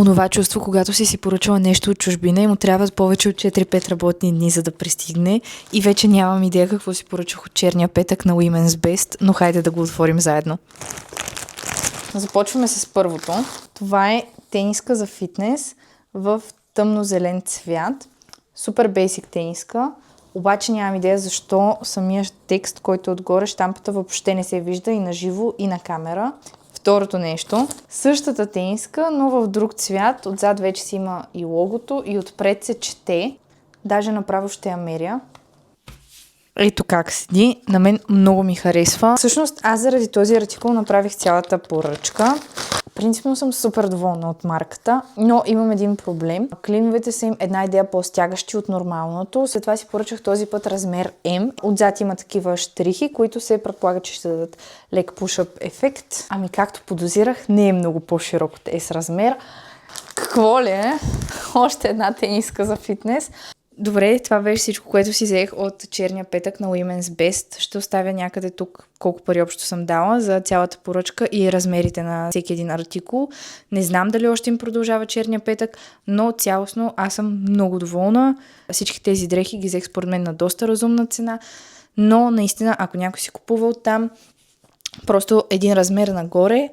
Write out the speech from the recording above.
онова чувство, когато си поръчала нещо от чужбина и му трябват повече от 4-5 работни дни, за да пристигне и вече нямам идея какво си поръчах от черния петък на Women's Best, но хайде да го отворим заедно. Започваме с първото. Това е тениска за фитнес в тъмно-зелен цвят. Супер бейсик тениска, обаче нямам идея защо самия текст, който е отгоре, щампата въобще не се вижда и на живо, и на камера. Второто нещо, същата тениска, но в друг цвят. Отзад вече си има и логото и отпред се чете. Даже направо ще я меря. Ето как седи. На мен много ми харесва. Всъщност аз заради този артикул направих цялата поръчка. Принципно съм супер доволна от марката, но имам един проблем. Клиновете са им една идея по-стягащи от нормалното. След това си поръчах този път размер М. Отзад има такива щрихи, които се предполага, че ще дадат лек пушъп ефект. Ами както подозирах, не е много по-широк от S размер. Какво ли е? Още една тениска за фитнес. Добре, това беше всичко, което си взех от черния петък на Women's Best. Ще оставя някъде тук колко пари общо съм дала за цялата поръчка и размерите на всеки един артикул. Не знам дали още им продължава черния петък, но цялостно аз съм много доволна. Всички тези дрехи ги взех според мен на доста разумна цена, но наистина, ако някой си купува оттам, просто един размер нагоре